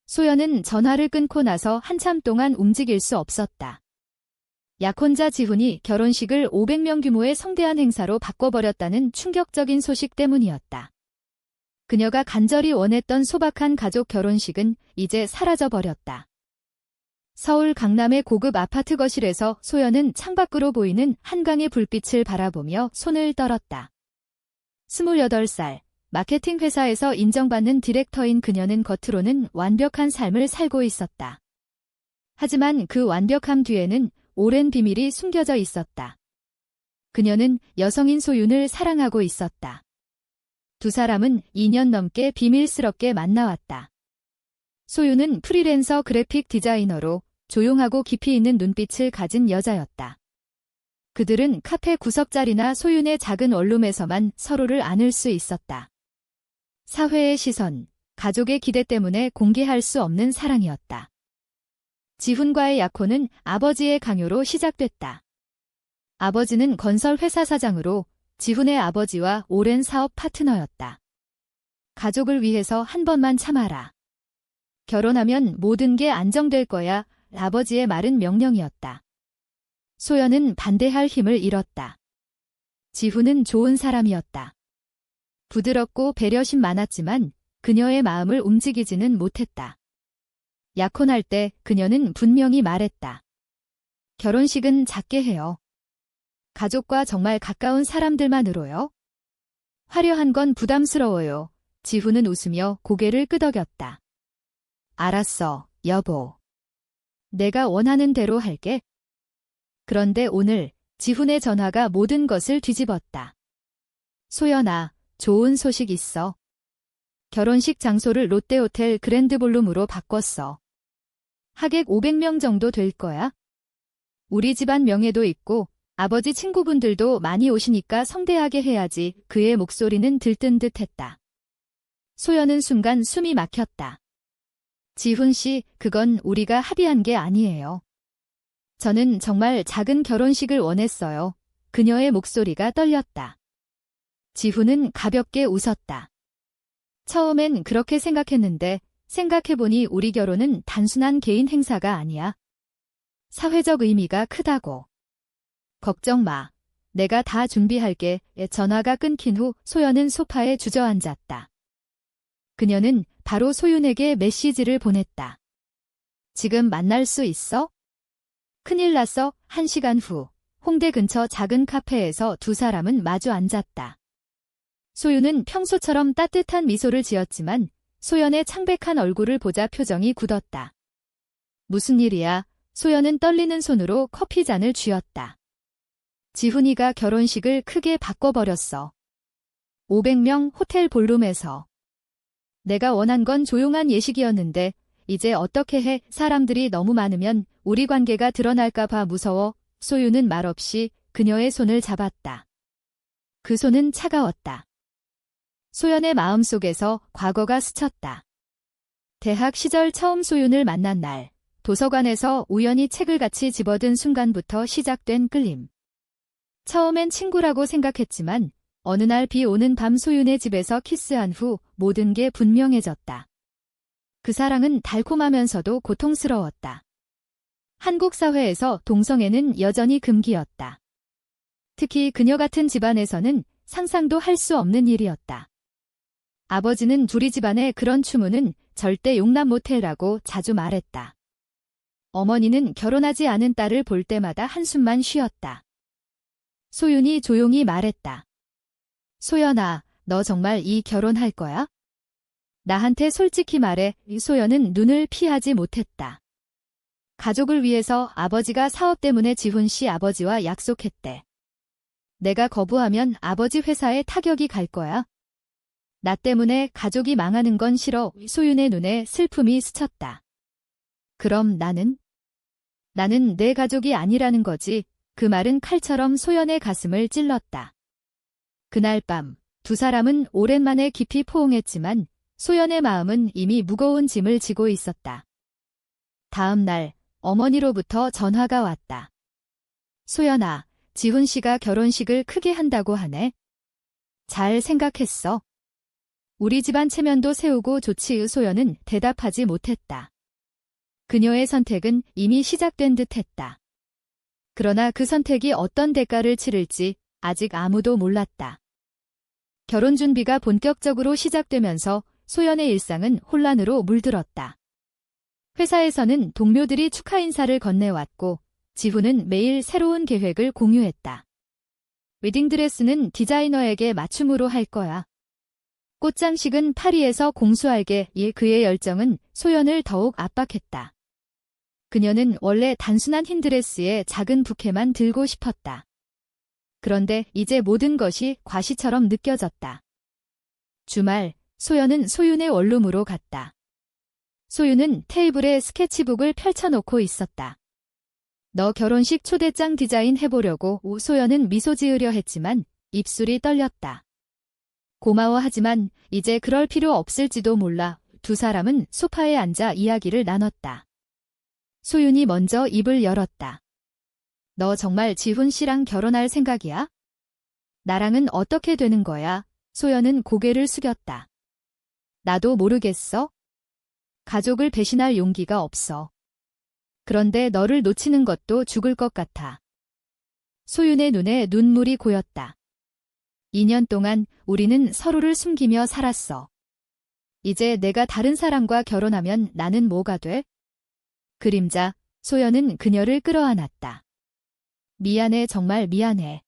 소연은 전화를 끊고 나서 한참 동안 움직일 수 없었다. 약혼자 지훈이 결혼식을 500명 규모의 성대한 행사로 바꿔버렸다는 충격적인 소식 때문이었다. 그녀가 간절히 원했던 소박한 가족 결혼식은 이제 사라져버렸다. 서울 강남의 고급 아파트 거실에서 소연은 창밖으로 보이는 한강의 불빛을 바라보며 손을 떨었다. 28살, 마케팅 회사에서 인정받는 디렉터인 그녀는 겉으로는 완벽한 삶을 살고 있었다. 하지만 그 완벽함 뒤에는 오랜 비밀이 숨겨져 있었다. 그녀는 여성인 소윤을 사랑하고 있었다. 두 사람은 2년 넘게 비밀스럽게 만나왔다. 소윤은 프리랜서 그래픽 디자이너로 조용하고 깊이 있는 눈빛을 가진 여자였다. 그들은 카페 구석자리나 소윤의 작은 원룸에서만 서로를 안을 수 있었다. 사회의 시선, 가족의 기대 때문에 공개할 수 없는 사랑이었다. 지훈과의 약혼은 아버지의 강요로 시작됐다. 아버지는 건설회사 사장으로 지훈의 아버지와 오랜 사업 파트너였다. 가족을 위해서 한 번만 참아라. 결혼하면 모든 게 안정될 거야. 아버지의 말은 명령이었다. 소연은 반대할 힘을 잃었다. 지훈은 좋은 사람이었다. 부드럽고 배려심 많았지만 그녀의 마음을 움직이지는 못했다. 약혼할 때 그녀는 분명히 말했다. 결혼식은 작게 해요. 가족과 정말 가까운 사람들만으로요. 화려한 건 부담스러워요. 지훈은 웃으며 고개를 끄덕였다. 알았어, 여보. 내가 원하는 대로 할게. 그런데 오늘 지훈의 전화가 모든 것을 뒤집었다. 소연아, 좋은 소식 있어. 결혼식 장소를 롯데호텔 그랜드볼룸으로 바꿨어. 하객 500명 정도 될 거야. 우리 집안 명예도 있고 아버지 친구분들도 많이 오시니까 성대하게 해야지. 그의 목소리는 들뜬 듯했다. 소연은 순간 숨이 막혔다. 지훈 씨, 그건 우리가 합의한 게 아니에요. 저는 정말 작은 결혼식을 원했어요. 그녀의 목소리가 떨렸다. 지훈은 가볍게 웃었다. 처음엔 그렇게 생각했는데 생각해보니 우리 결혼은 단순한 개인 행사가 아니야. 사회적 의미가 크다고. 걱정 마. 내가 다 준비할게. 전화가 끊긴 후 소연은 소파에 주저앉았다. 그녀는 바로 소윤에게 메시지를 보냈다. 지금 만날 수 있어? 큰일 났어. 1시간 후 홍대 근처 작은 카페에서 두 사람은 마주 앉았다. 소윤은 평소처럼 따뜻한 미소를 지었지만 소연의 창백한 얼굴을 보자 표정이 굳었다. 무슨 일이야? 소연은 떨리는 손으로 커피잔을 쥐었다. 지훈이가 결혼식을 크게 바꿔버렸어. 500명 호텔 볼룸에서. 내가 원한 건 조용한 예식이었는데 이제 어떻게 해? 사람들이 너무 많으면 우리 관계가 드러날까 봐 무서워. 소윤은 말없이 그녀의 손을 잡았다. 그 손은 차가웠다. 소연의 마음속에서 과거가 스쳤다. 대학 시절 처음 소윤을 만난 날, 도서관에서 우연히 책을 같이 집어든 순간부터 시작된 끌림. 처음엔 친구라고 생각했지만 어느 날 비 오는 밤 소윤의 집에서 키스한 후 모든 게 분명해졌다. 그 사랑은 달콤하면서도 고통스러웠다. 한국 사회에서 동성애는 여전히 금기였다. 특히 그녀 같은 집안에서는 상상도 할 수 없는 일이었다. 아버지는 둘이 집안에 그런 추문은 절대 용납 못해라고 자주 말했다. 어머니는 결혼하지 않은 딸을 볼 때마다 한숨만 쉬었다. 소윤이 조용히 말했다. 소연아, 너 정말 이 결혼할 거야? 나한테 솔직히 말해. 소연은 눈을 피하지 못했다. 가족을 위해서 아버지가 사업 때문에 지훈 씨 아버지와 약속했대. 내가 거부하면 아버지 회사에 타격이 갈 거야. 나 때문에 가족이 망하는 건 싫어. 소윤의 눈에 슬픔이 스쳤다. 그럼 나는 내 가족이 아니라는 거지. 그 말은 칼처럼 소연의 가슴을 찔렀다. 그날 밤 두 사람은 오랜만에 깊이 포옹했지만 소연의 마음은 이미 무거운 짐을 지고 있었다. 다음 날 어머니로부터 전화가 왔다. 소연아, 지훈 씨가 결혼식을 크게 한다고 하네. 잘 생각했어. 우리 집안 체면도 세우고 좋지의 소연은 대답하지 못했다. 그녀의 선택은 이미 시작된 듯 했다. 그러나 그 선택이 어떤 대가를 치를지 아직 아무도 몰랐다. 결혼 준비가 본격적으로 시작되면서 소연의 일상은 혼란으로 물들었다. 회사에서는 동료들이 축하 인사를 건네왔고 지훈은 매일 새로운 계획을 공유했다. 웨딩드레스는 디자이너에게 맞춤으로 할 거야. 꽃장식은 파리에서 공수할게. 그의 열정은 소연을 더욱 압박했다. 그녀는 원래 단순한 흰 드레스에 작은 부케만 들고 싶었다. 그런데 이제 모든 것이 과시처럼 느껴졌다. 주말, 소연은 소윤의 원룸으로 갔다. 소윤은 테이블에 스케치북을 펼쳐놓고 있었다. 너 결혼식 초대장 디자인 해보려고. 소연은 미소 지으려 했지만 입술이 떨렸다. 고마워하지만 이제 그럴 필요 없을지도 몰라. 두 사람은 소파에 앉아 이야기를 나눴다. 소윤이 먼저 입을 열었다. 너 정말 지훈 씨랑 결혼할 생각이야? 나랑은 어떻게 되는 거야? 소연은 고개를 숙였다. 나도 모르겠어. 가족을 배신할 용기가 없어. 그런데 너를 놓치는 것도 죽을 것 같아. 소윤의 눈에 눈물이 고였다. 2년 동안 우리는 서로를 숨기며 살았어. 이제 내가 다른 사람과 결혼하면 나는 뭐가 돼? 그림자, 소연은 그녀를 끌어안았다. 미안해, 정말 미안해.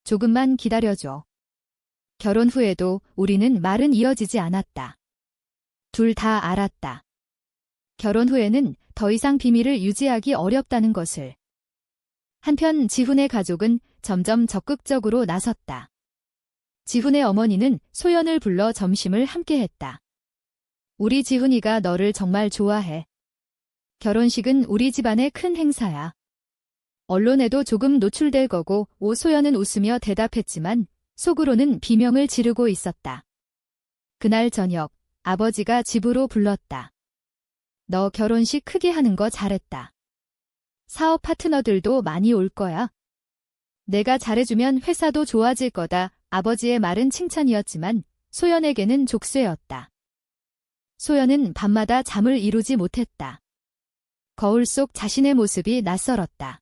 조금만 기다려줘. 결혼 후에도 우리는 말은 이어지지 않았다. 둘 다 알았다. 결혼 후에는 더 이상 비밀을 유지하기 어렵다는 것을. 한편 지훈의 가족은 점점 적극적으로 나섰다. 지훈의 어머니는 소연을 불러 점심을 함께 했다. 우리 지훈이가 너를 정말 좋아해. 결혼식은 우리 집안의 큰 행사야. 언론에도 조금 노출될 거고. 소연은 웃으며 대답했지만 속으로는 비명을 지르고 있었다. 그날 저녁 아버지가 집으로 불렀다. 너 결혼식 크게 하는 거 잘했다. 사업 파트너들도 많이 올 거야. 내가 잘해주면 회사도 좋아질 거다. 아버지의 말은 칭찬이었지만 소연에게는 족쇄였다. 소연은 밤마다 잠을 이루지 못했다. 거울 속 자신의 모습이 낯설었다.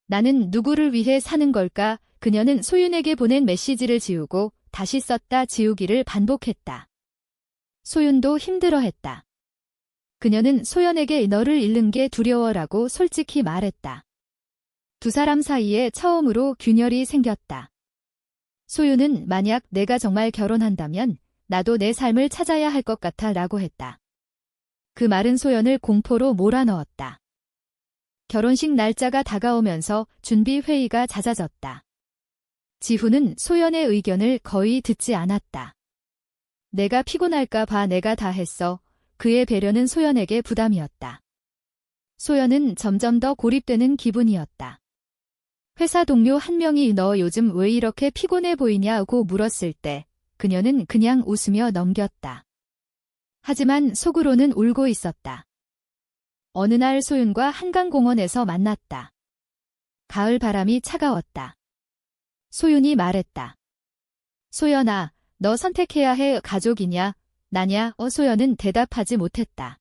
나는 누구를 위해 사는 걸까? 그녀는 소윤에게 보낸 메시지를 지우고 다시 썼다 지우기를 반복했다. 소윤도 힘들어했다. 그녀는 소연에게 너를 잃는 게 두려워라고 솔직히 말했다. 두 사람 사이에 처음으로 균열이 생겼다. 소윤은 만약 내가 정말 결혼한다면 나도 내 삶을 찾아야 할 것 같아 라고 했다. 그 말은 소연을 공포로 몰아넣었다. 결혼식 날짜가 다가오면서 준비 회의가 잦아졌다. 지훈은 소연의 의견을 거의 듣지 않았다. 내가 피곤할까 봐 내가 다 했어. 그의 배려는 소연에게 부담이었다. 소연은 점점 더 고립되는 기분이었다. 회사 동료 한 명이 너 요즘 왜 이렇게 피곤해 보이냐고 물었을 때 그녀는 그냥 웃으며 넘겼다. 하지만 속으로는 울고 있었다. 어느 날 소윤과 한강공원에서 만났다. 가을 바람이 차가웠다. 소윤이 말했다. 소연아, 너 선택해야 해. 가족이냐, 나냐? 소연은 대답하지 못했다.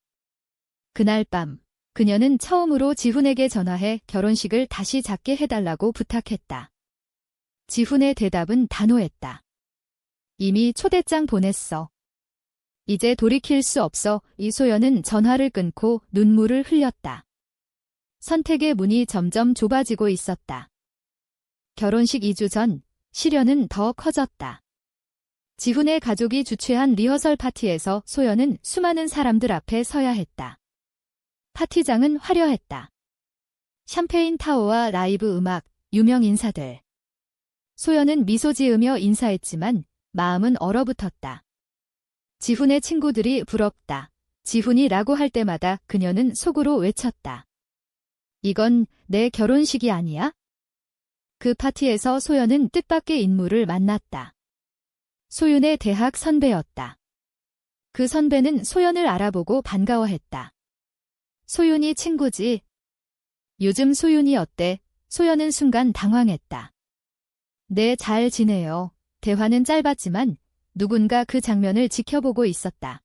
그날 밤, 그녀는 처음으로 지훈에게 전화해 결혼식을 다시 잡게 해달라고 부탁했다. 지훈의 대답은 단호했다. 이미 초대장 보냈어. 이제 돌이킬 수 없어. 이소연은 전화를 끊고 눈물을 흘렸다. 선택의 문이 점점 좁아지고 있었다. 결혼식 2주 전, 시련은 더 커졌다. 지훈의 가족이 주최한 리허설 파티에서 소연은 수많은 사람들 앞에 서야 했다. 파티장은 화려했다. 샴페인 타워와 라이브 음악, 유명 인사들. 소연은 미소 지으며 인사했지만 마음은 얼어붙었다. 지훈의 친구들이 부럽다. 지훈이라고 할 때마다 그녀는 속으로 외쳤다. 이건 내 결혼식이 아니야? 그 파티에서 소연은 뜻밖의 인물을 만났다. 소윤의 대학 선배였다. 그 선배는 소연을 알아보고 반가워했다. 소윤이 친구지. 요즘 소윤이 어때? 소연은 순간 당황했다. 네, 잘 지내요. 대화는 짧았지만 누군가 그 장면을 지켜보고 있었다.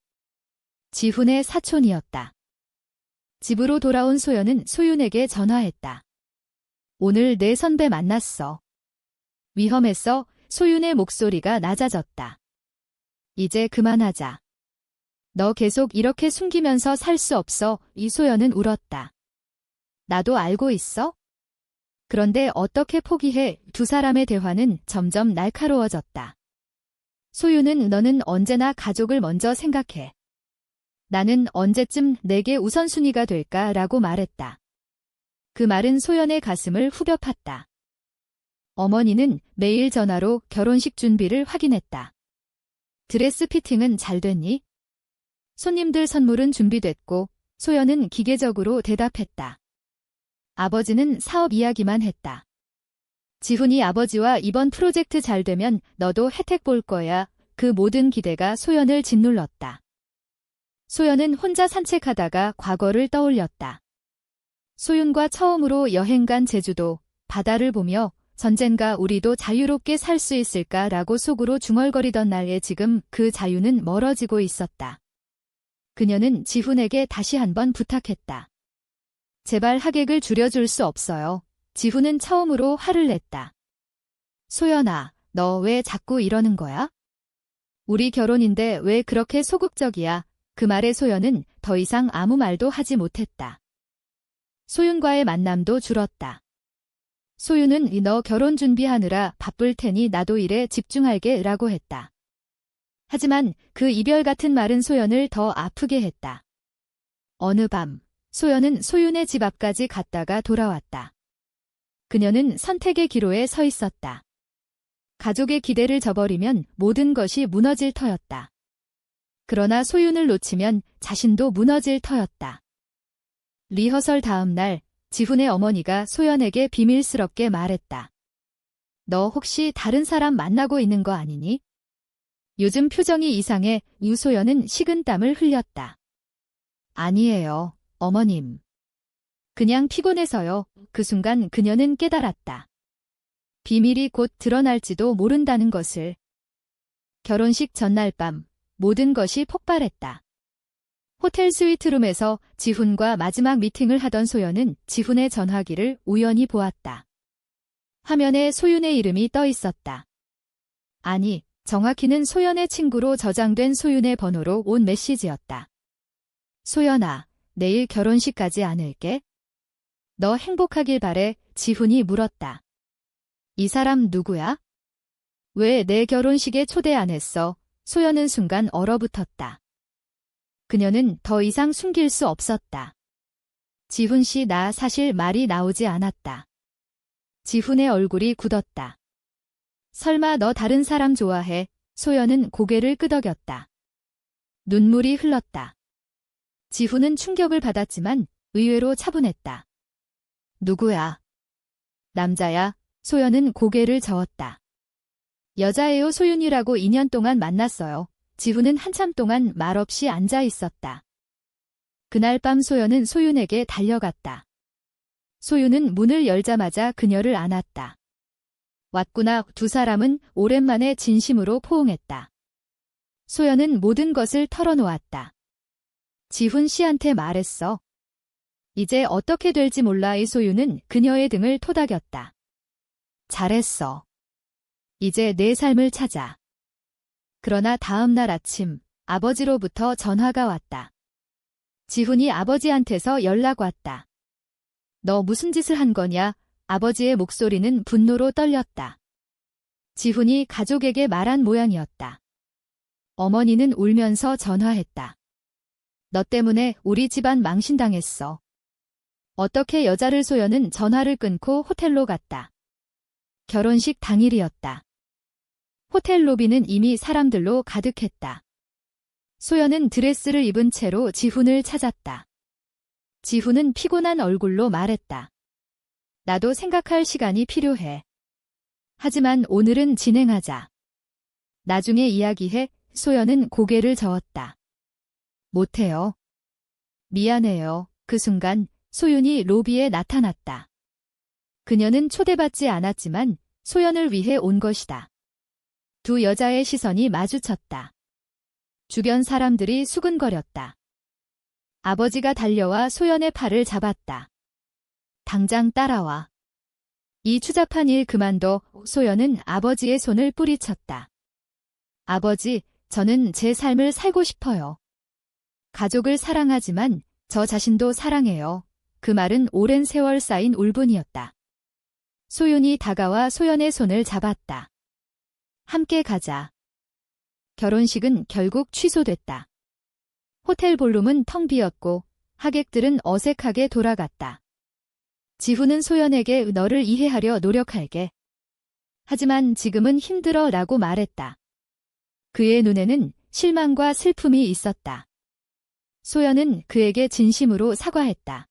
지훈의 사촌이었다. 집으로 돌아온 소연은 소윤에게 전화했다. 오늘 내 선배 만났어. 위험했어. 소윤의 목소리가 낮아졌다. 이제 그만하자. 너 계속 이렇게 숨기면서 살 수 없어. 이소연은 울었다. 나도 알고 있어? 그런데 어떻게 포기해? 두 사람의 대화는 점점 날카로워졌다. 소윤은 너는 언제나 가족을 먼저 생각해. 나는 언제쯤 내게 우선순위가 될까라고 말했다. 그 말은 소연의 가슴을 후벼 팠다. 어머니는 매일 전화로 결혼식 준비를 확인했다. 드레스 피팅은 잘 됐니? 손님들 선물은 준비됐고 소연은 기계적으로 대답했다. 아버지는 사업 이야기만 했다. 지훈이 아버지와 이번 프로젝트 잘 되면 너도 혜택 볼 거야. 그 모든 기대가 소연을 짓눌렀다. 소연은 혼자 산책하다가 과거를 떠올렸다. 소윤과 처음으로 여행 간 제주도, 바다를 보며 언젠가 우리도 자유롭게 살 수 있을까라고 속으로 중얼거리던 날에 지금 그 자유는 멀어지고 있었다. 그녀는 지훈에게 다시 한번 부탁했다. 제발 하객을 줄여줄 수 없어요. 지훈은 처음으로 화를 냈다. 소연아, 너 왜 자꾸 이러는 거야? 우리 결혼인데 왜 그렇게 소극적이야? 그 말에 소연은 더 이상 아무 말도 하지 못했다. 소윤과의 만남도 줄었다. 소윤은 너 결혼 준비하느라 바쁠 테니 나도 일에 집중할게 라고 했다. 하지만 그 이별 같은 말은 소연을 더 아프게 했다. 어느 밤, 소연은 소윤의 집 앞까지 갔다가 돌아왔다. 그녀는 선택의 기로에 서 있었다. 가족의 기대를 저버리면 모든 것이 무너질 터였다. 그러나 소윤을 놓치면 자신도 무너질 터였다. 리허설 다음 날, 지훈의 어머니가 소연에게 비밀스럽게 말했다. 너 혹시 다른 사람 만나고 있는 거 아니니? 요즘 표정이 이상해. 유소연은 식은땀을 흘렸다. 아니에요, 어머님. 그냥 피곤해서요. 그 순간 그녀는 깨달았다. 비밀이 곧 드러날지도 모른다는 것을. 결혼식 전날 밤, 모든 것이 폭발했다. 호텔 스위트룸에서 지훈과 마지막 미팅을 하던 소연은 지훈의 전화기를 우연히 보았다. 화면에 소윤의 이름이 떠 있었다. 아니, 정확히는 소연의 친구로 저장된 소윤의 번호로 온 메시지였다. 소연아, 내일 결혼식 가지 않을게? 너 행복하길 바래. 지훈이 물었다. 이 사람 누구야? 왜 내 결혼식에 초대 안 했어? 소연은 순간 얼어붙었다. 그녀는 더 이상 숨길 수 없었다. 지훈 씨, 나 사실 말이 나오지 않았다. 지훈의 얼굴이 굳었다. 설마 너 다른 사람 좋아해? 소연은 고개를 끄덕였다. 눈물이 흘렀다. 지훈은 충격을 받았지만 의외로 차분했다. 누구야? 남자야. 소연은 고개를 저었다. 여자예요. 소윤이라고 2년 동안 만났어요. 지훈은 한참 동안 말없이 앉아 있었다. 그날 밤 소연은 소윤에게 달려갔다. 소윤은 문을 열자마자 그녀를 안았다. 왔구나. 두 사람은 오랜만에 진심으로 포옹했다. 소연은 모든 것을 털어놓았다. 지훈 씨한테 말했어. 이제 어떻게 될지 몰라. 이 소윤은 그녀의 등을 토닥였다. 잘했어. 이제 내 삶을 찾아. 그러나 다음 날 아침, 아버지로부터 전화가 왔다. 지훈이 아버지한테서 연락 왔다. 너 무슨 짓을 한 거냐? 아버지의 목소리는 분노로 떨렸다. 지훈이 가족에게 말한 모양이었다. 어머니는 울면서 전화했다. 너 때문에 우리 집안 망신당했어. 어떻게 여자를. 소연은 전화를 끊고 호텔로 갔다. 결혼식 당일이었다. 호텔 로비는 이미 사람들로 가득했다. 소연은 드레스를 입은 채로 지훈을 찾았다. 지훈은 피곤한 얼굴로 말했다. 나도 생각할 시간이 필요해. 하지만 오늘은 진행하자. 나중에 이야기해. 소연은 고개를 저었다. 못해요. 미안해요. 그 순간 소윤이 로비에 나타났다. 그녀는 초대받지 않았지만 소연을 위해 온 것이다. 두 여자의 시선이 마주쳤다. 주변 사람들이 수근거렸다. 아버지가 달려와 소연의 팔을 잡았다. 당장 따라와. 이 추잡한 일 그만둬. 소연은 아버지의 손을 뿌리쳤다. 아버지, 저는 제 삶을 살고 싶어요. 가족을 사랑하지만 저 자신도 사랑해요. 그 말은 오랜 세월 쌓인 울분이었다. 소윤이 다가와 소연의 손을 잡았다. 함께 가자. 결혼식은 결국 취소됐다. 호텔 볼룸은 텅 비었고 하객들은 어색하게 돌아갔다. 지훈은 소연에게 너를 이해하려 노력할게. 하지만 지금은 힘들어 라고 말했다. 그의 눈에는 실망과 슬픔이 있었다. 소연은 그에게 진심으로 사과했다.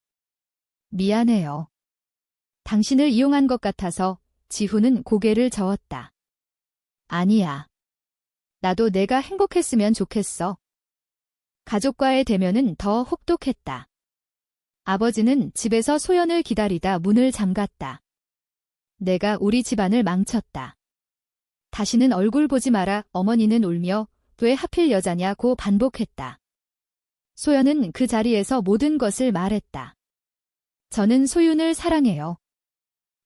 미안해요. 당신을 이용한 것 같아서. 지훈은 고개를 저었다. 아니야. 나도 내가 행복했으면 좋겠어. 가족과의 대면은 더 혹독했다. 아버지는 집에서 소연을 기다리다 문을 잠갔다. 내가 우리 집안을 망쳤다. 다시는 얼굴 보지 마라. 어머니는 울며 왜 하필 여자냐고 반복했다. 소연은 그 자리에서 모든 것을 말했다. 저는 소윤을 사랑해요.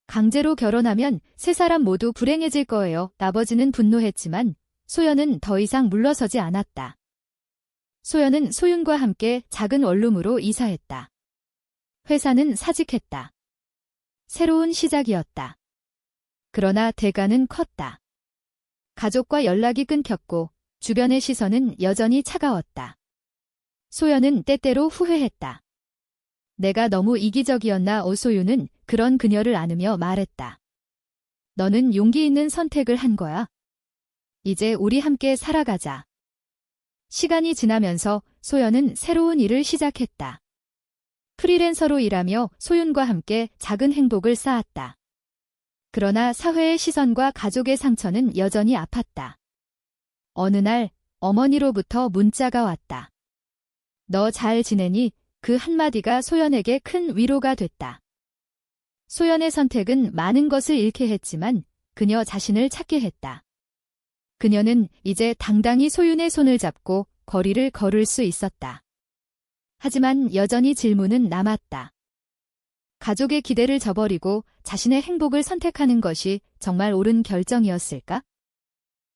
강제로 결혼하면 세 사람 모두 불행해질 거예요. 아버지는 분노했지만 소연은 더 이상 물러서지 않았다. 소연은 소윤과 함께 작은 원룸으로 이사했다. 회사는 사직했다. 새로운 시작이었다. 그러나 대가는 컸다. 가족과 연락이 끊겼고 주변의 시선은 여전히 차가웠다. 소연은 때때로 후회했다. 내가 너무 이기적이었나. 소윤은 그런 그녀를 안으며 말했다. 너는 용기 있는 선택을 한 거야. 이제 우리 함께 살아가자. 시간이 지나면서 소연은 새로운 일을 시작했다. 프리랜서로 일하며 소윤과 함께 작은 행복을 쌓았다. 그러나 사회의 시선과 가족의 상처는 여전히 아팠다. 어느 날 어머니로부터 문자가 왔다. 너 잘 지내니? 그 한마디가 소연에게 큰 위로가 됐다. 소연의 선택은 많은 것을 잃게 했지만 그녀 자신을 찾게 했다. 그녀는 이제 당당히 소윤의 손을 잡고 거리를 걸을 수 있었다. 하지만 여전히 질문은 남았다. 가족의 기대를 저버리고 자신의 행복을 선택하는 것이 정말 옳은 결정이었을까?